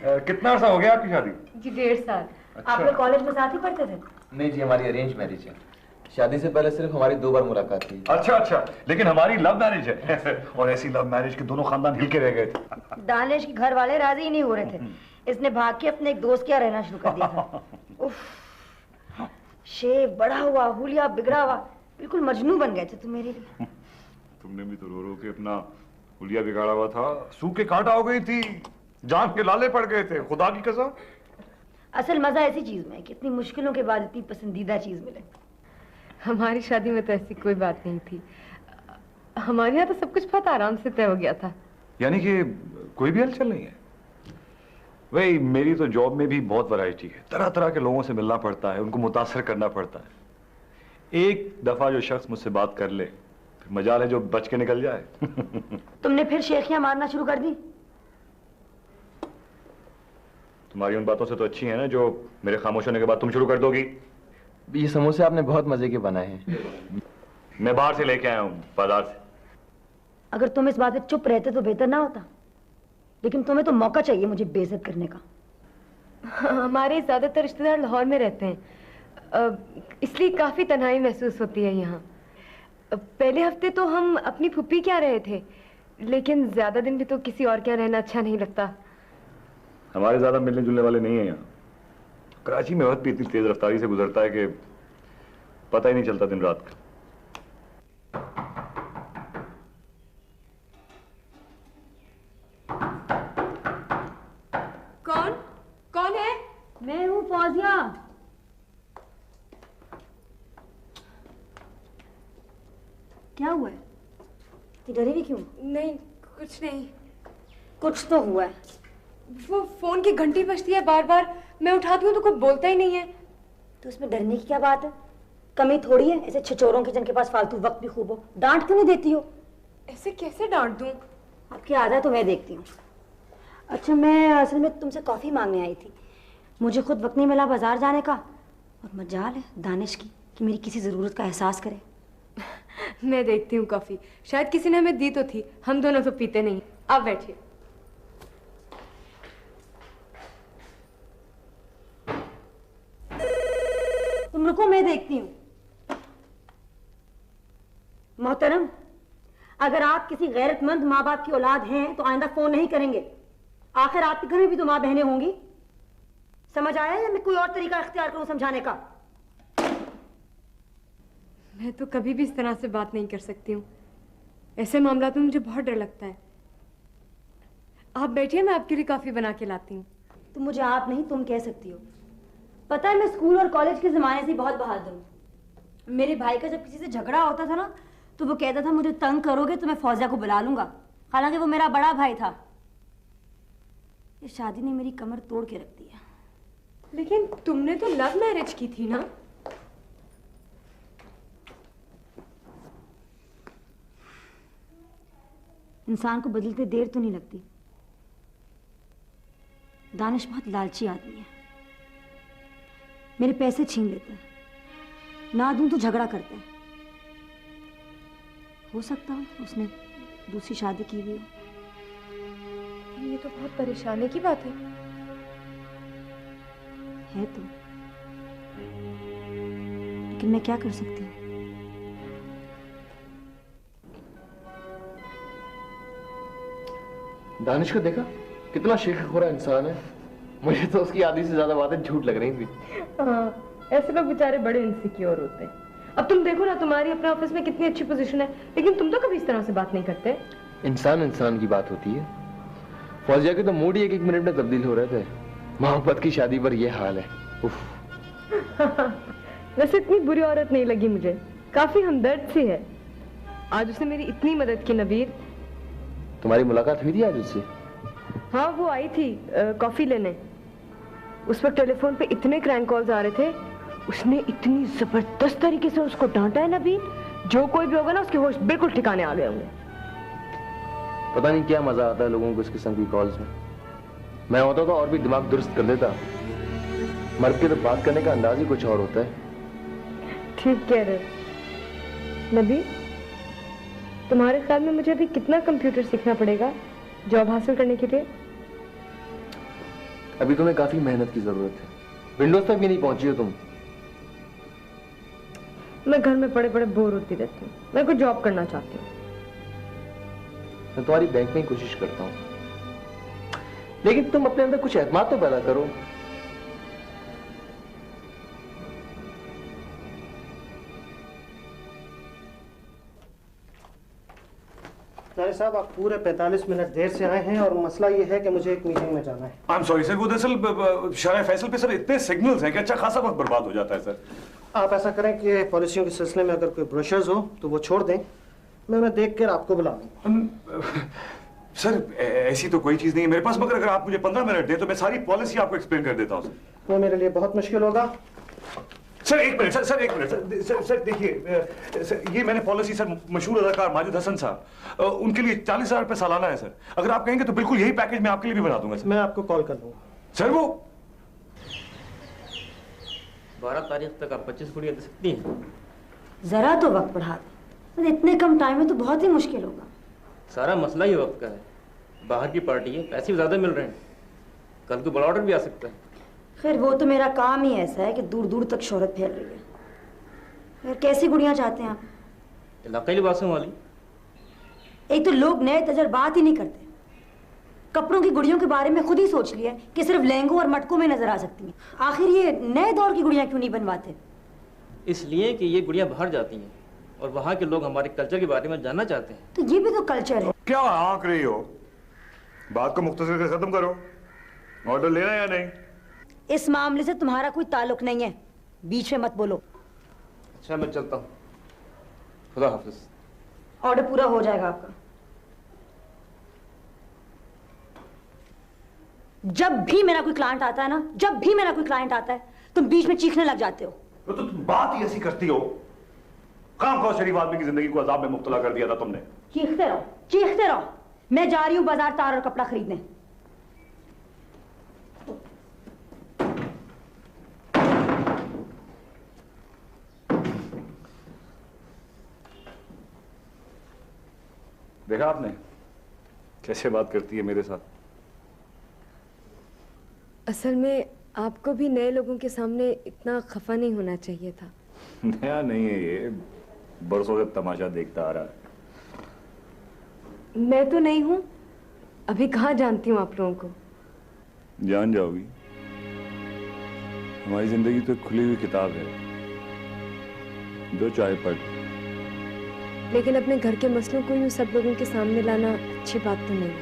कितना अर्सा हो गया आपकी शादी? जी 1.5 साल। अच्छा। आप लोग कॉलेज में साथ ही पढ़ते थे? नहीं जी, हमारी अरेंज मैरिज है। शादी से पहले सिर्फ हमारी 2 बार मुलाकात हुई। अच्छा अच्छा, लेकिन हमारी लव मैरिज है। और ऐसी लव मैरिज के दोनों खानदान हिल के रह गए थे। दानिश के घर वाले राजी ही नहीं हो रहे थे। इसने भाग के अपने एक दोस्त के यहाँ रहना शुरू कर दिया था। उफ, शेव बड़ा हुआ, हुलिया बिगड़ा हुआ, बिल्कुल मजनू बन गए थे तुम मेरे लिए। तुमने भी तो रो रो के अपना हुलिया बिगाड़ा हुआ था। सूखे कांटा हो गई थी, जान के लाले पड़ गए थे, खुदा की कसम। असल मजा ऐसी चीज में है कि इतनी मुश्किलों के बाद इतनी पसंदीदा चीज मिले। हमारी शादी में तो ऐसी कोई बात नहीं थी। हमारे यहाँ तो सब कुछ बहुत आराम से तय हो गया था। यानी कि कोई भी हलचल नहीं है? वही मेरी तो जॉब में भी बहुत वैरायटी है, तरह तरह के लोगों से मिलना पड़ता है, उनको मुतासर करना पड़ता है। एक दफा जो शख्स मुझसे बात कर ले, फिर मजाल है जो बच के निकल जाए। तुमने फिर शेखियां मारना शुरू कर दी? तुम्हारी उन बातों से तो अच्छी है ना जो मेरे खामोश होने के बाद तुम शुरू कर दोगी। ये समोसे आपने बहुत मजे के बनाए हैं। मैं बाहर से लेके आया हूँ, बाजार से। अगर तुम इस बात पे चुप रहते तो बेहतर ना होता, लेकिन तुम्हें तो मौका चाहिए मुझे बेइज्जत करने का। हमारे ज्यादातर रिश्तेदार लाहौर में रहते हैं, इसलिए काफी तन्हाई महसूस होती है यहाँ। पहले हफ्ते तो हम अपनी फुप्पी के यहाँ रहे थे, लेकिन ज्यादा दिन भी तो किसी और के यहाँ रहना अच्छा नहीं लगता। हमारे ज्यादा मिलने जुलने वाले नहीं है यहाँ। कराची में वक्त भी इतनी तेज रफ्तारी से गुजरता है कि पता ही नहीं चलता दिन रात का। कौन कौन है? मैं हूँ फौजिया। क्या हुआ है? डरी हुई क्यों? नहीं कुछ नहीं। कुछ तो हुआ है। वो फोन की घंटी बजती है बार बार, मैं उठाती हूँ तो कोई बोलता ही नहीं है। तो इसमें डरने की क्या बात है? कमी थोड़ी है ऐसे छिचोरों की जिनके पास फालतू वक्त भी खूब हो। डांट क्यों नहीं देती हो? ऐसे कैसे डांट दूं? आपकी आदत तो मैं देखती हूँ। अच्छा, मैं असल में तुमसे कॉफी मांगने आई थी। मुझे खुद वक्त नहीं मिला बाजार जाने का, और मजाल है दानिश की कि मेरी किसी जरूरत का एहसास करे। मैं देखती हूँ कॉफी, शायद किसी ने हमें दी तो थी, हम दोनों तो पीते नहीं। आप बैठिए। तुम रुको, मैं देखती हूँ। मोहतरम, अगर आप किसी गैरतमंद माँ बाप की औलाद हैं तो आइंदा फोन नहीं करेंगे। आखिर आपके घर में भी तो माँ बहनें होंगी। समझ आया या मैं कोई और तरीका इख्तियार करूं समझाने का? मैं तो कभी भी इस तरह से बात नहीं कर सकती हूँ। ऐसे मामलात में मुझे बहुत डर लगता है। आप बैठिए, मैं आपके लिए कॉफी बना के लाती हूँ। तुम मुझे आप नहीं तुम कह सकती हो। पता है, मैं स्कूल और कॉलेज के जमाने से बहुत बहादुर हूँ। मेरे भाई का जब किसी से झगड़ा होता था ना, तो वो कहता था मुझे तंग करोगे तो मैं फौजिया को बुला लूंगा। हालांकि वो मेरा बड़ा भाई था। ये शादी ने मेरी कमर तोड़ के रख दिया। लेकिन तुमने तो लव मैरिज की थी ना? इंसान को बदलते देर तो नहीं लगती। दानिश बहुत लालची आदमी है। मेरे पैसे छीन लेता है, ना दूं तो झगड़ा करता है। हो सकता है उसने दूसरी शादी की हुई हो। ये तो बहुत परेशानी की बात है तो, लेकिन मैं क्या कर सकती हूँ? दानिश को देखा, कितना शेखोरा इंसान है। मुझे तो उसकी आधी से ज्यादा बातें झूठ लग रही थी। हाँ, ऐसे लोग बेचारे बड़े इनसिक्योर होते हैं। अब तुम देखो ना, तुम्हारी अपने ऑफिस में कितनी अच्छी पोजीशन है, लेकिन तुम तो कभी इस तरह से बात नहीं करते। इंसान इंसान की बात होती है। फौजिया के तो मूड ही एक मिनट में तब्दील हो रहे थे। मोहब्बत की शादी पर यह हाल है। वैसे इतनी बुरी औरत नहीं लगी मुझे, काफी हमदर्द सी है। आज उसने मेरी इतनी मदद की। नबीर, तुम्हारी मुलाकात हुई थी आज उससे? हाँ, वो आई थी कॉफी लेने। उस वक्त टेलीफोन पे इतने क्रैंक कॉल्स आ रहे थे, उसने इतनी जबरदस्त तरीके से उसको डांटा है नबीर, जो कोई भी होगा ना उसके होश बिल्कुल ठिकाने आ गए होंगे। पता नहीं क्या मजा आता है लोगों को इस किस्म की कॉल्स में। मैं होता तो और भी दिमाग दुरुस्त कर देता। मर्द के तो बात करने का अंदाज ही कुछ और होता है। ठीक कह रहे नबीर, तुम्हारे ख्याल में मुझे अभी कितना कंप्यूटर सीखना पड़ेगा जॉब हासिल करने के लिए? अभी तुम्हें काफी मेहनत की जरूरत है। विंडोज तक भी नहीं पहुंची हो तुम। मैं घर में पड़े पड़े बोर होती रहती हूँ। मैं कुछ जॉब करना चाहती हूँ। मैं तुम्हारी बैंक में ही कोशिश करता हूँ, लेकिन तुम अपने अंदर कुछ एतमाद तो पैदा करो। नारी साहब, आप पूरे 45 मिनट देर से आए हैं और मसला ये है कि मुझे एक मीटिंग में जाना है। आई एम सॉरी सर, वो दरअसल शरह फैसल पे सर इतने सिग्नल्स हैं कि अच्छा खासा वक्त बर्बाद हो जाता है सर। आप ऐसा करें कि पॉलिसियों के सिलसिले में अगर कोई ब्रोशर्स हो तो वो छोड़ दें, मैं उन्हें देख कर आपको बुला लूँ। सर ऐसी तो कोई चीज नहीं है मेरे पास, मगर अगर आप मुझे 15 मिनट दें तो मैं सारी पॉलिसी आपको एक्सप्लेन कर देता हूँ। वो मेरे लिए बहुत मुश्किल होगा। सर एक मिनट सर, एक मिनट सर देखिए सर, ये मैंने पॉलिसी सर मशहूर अदाकार माजिद हसन साहब, उनके लिए 40,000 रुपये सालाना है सर। अगर आप कहेंगे तो बिल्कुल यही पैकेज मैं आपके लिए भी बना दूंगा सर। मैं आपको कॉल कर दूंगा। सर वो 12 तारीख तक आप 25 गुड़िया दे सकती हैं? जरा तो वक्त बढ़ा दे, इतने कम टाइम में तो बहुत ही मुश्किल होगा। सारा मसला ही वक्त का है। बाहर की पार्टी है, पैसे ज्यादा मिल रहे हैं, कल को बड़ा ऑर्डर भी आ सकता है। खैर वो तो मेरा काम ही ऐसा है कि दूर दूर तक शोहरत फैल रही है। फिर कैसी गुड़ियां चाहते हैं आप? इलाकाई लिबासों वाली। एक तो लोग नए तजर्बात ही नहीं करते, कपड़ों की गुड़ियों के बारे में खुद ही सोच लिया कि सिर्फ लहंगों और मटकों में नजर आ सकती हैं। आखिर ये नए दौर की गुड़ियां क्यों नहीं बनवाते? इसलिए कि ये गुड़ियां बाहर जाती हैं और वहाँ के लोग हमारे कल्चर के बारे में जानना चाहते हैं। तो ये भी तो कल्चर है। क्या आंक रही हो? बात को मुख्तसर कर खत्म करो। ऑर्डर लेना या नहीं? इस मामले से तुम्हारा कोई ताल्लुक नहीं है, बीच में मत बोलो। अच्छा मैं चलता हूँ, खुदा हाफिज। ऑर्डर पूरा हो जाएगा आपका। जब भी मेरा कोई क्लाइंट आता है ना, जब भी मेरा कोई क्लाइंट आता है तुम बीच में चीखने लग जाते हो। तो तुम बात ही ऐसी करती हो। काम खाओ शरीफ आदमी की जिंदगी को अजाब में मुब्तला कर दिया था तुमने। चीखते रहो, चीखते रहो। मैं जा रही हूं बाजार तार और कपड़ा खरीदने। देखा आपने कैसे बात करती है मेरे साथ? असल में आपको भी नए लोगों के सामने इतना खफा नहीं होना चाहिए था। नया नहीं है ये, बरसों से तमाशा देखता आ रहा है। मैं तो नहीं हूं, अभी कहाँ जानती हूँ आप लोगों को। जान जाओगी। हमारी जिंदगी तो एक खुली हुई किताब है, जो चाहे पढ़। लेकिन अपने घर के मसलों को यूं सब लोगों के सामने लाना अच्छी बात तो नहीं है।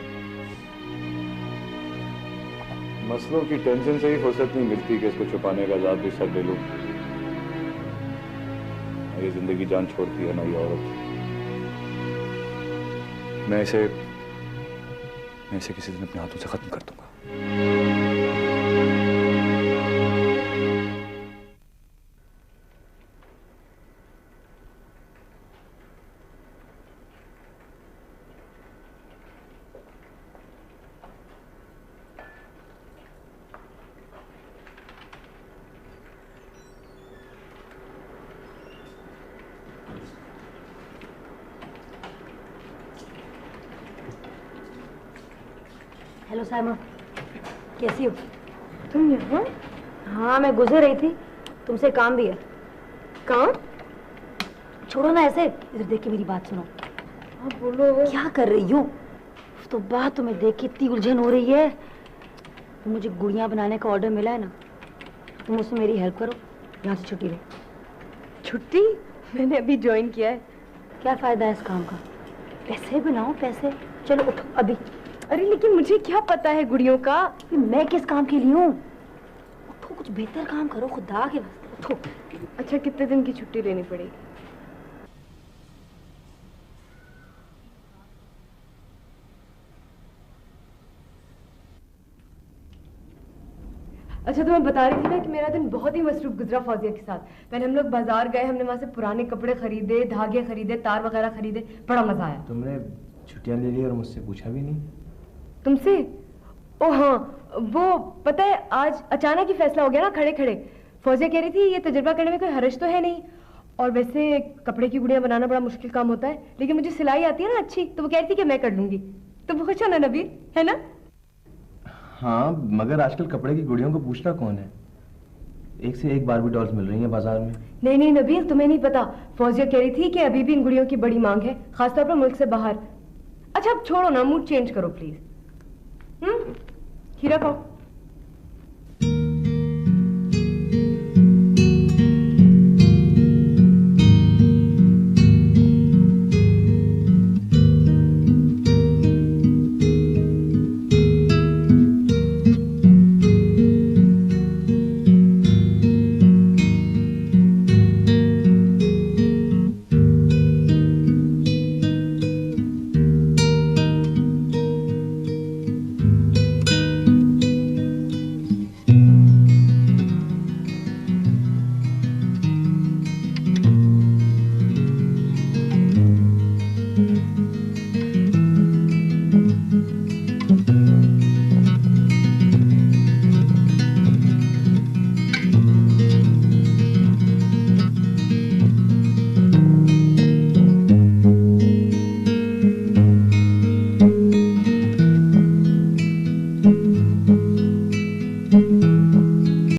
मसलों की टेंशन से ही फुर्सत नहीं मिलती कि इसको छुपाने का आजाद भी सब ले लूं। ये जिंदगी जान छोड़ती है ना ये औरत। मैं इसे किसी दिन अपने हाथों से खत्म कर दूंगा। हेलो साइमा, कैसी हो? तुम यहाँ? हाँ मैं गुजर रही थी, तुमसे काम भी है। काम? छोड़ो ना ऐसे, इधर देख के मेरी बात सुनो। हाँ बोलो। क्या कर रही हो? तो बात तुम्हें देख के इतनी उलझन हो रही है। तो मुझे गुड़ियाँ बनाने का ऑर्डर मिला है ना, तुम उसमें मेरी हेल्प करो, यहाँ से छुट्टी लो। छुट्टी? मैंने अभी ज्वाइन किया है। क्या फायदा है इस काम का? पैसे बनाओ पैसे। चलो उठो अभी। अरे लेकिन मुझे क्या पता है गुड़ियों का। मैं किस काम के लिए हूँ? उठो, कुछ बेहतर काम करो खुदा के वास्ते, उठो। अच्छा कितने दिन की छुट्टी लेनी पड़ेगी? अच्छा तो मैं बता रही थी ना कि मेरा दिन बहुत ही मसरूफ गुजरा फौजिया के साथ। पहले हम लोग बाजार गए, हमने वहां से पुराने कपड़े खरीदे, धागे खरीदे, तार वगैरह खरीदे, बड़ा मजा आया। तुमने छुट्टियां ले ली और मुझसे पूछा भी नहीं? तुमसे? ओ हाँ, वो पता है आज अचानक ही फैसला हो गया ना खड़े खड़े। फौजिया कह रही थी ये तजुर्बा करने में कोई हर्ज तो है नहीं, और वैसे कपड़े की गुड़िया बनाना बड़ा मुश्किल काम होता है, लेकिन मुझे सिलाई आती है ना अच्छी, तो वो कह रही थी कि मैं कर लूंगी। तो वो खुश हो ना नबील, है ना? हाँ, मगर आजकल कपड़े की गुड़ियों को पूछना कौन है? एक से एक बारबी डॉल्स मिल रही हैं बाजार में। नहीं नहीं नबील, तुम्हें नहीं पता, फौजिया कह रही थी कि अभी भी इन गुड़ियों की बड़ी मांग है, खासतौर पर मुल्क से बाहर। अच्छा अब छोड़ो ना, मूड चेंज करो प्लीज। खीरा खाओ।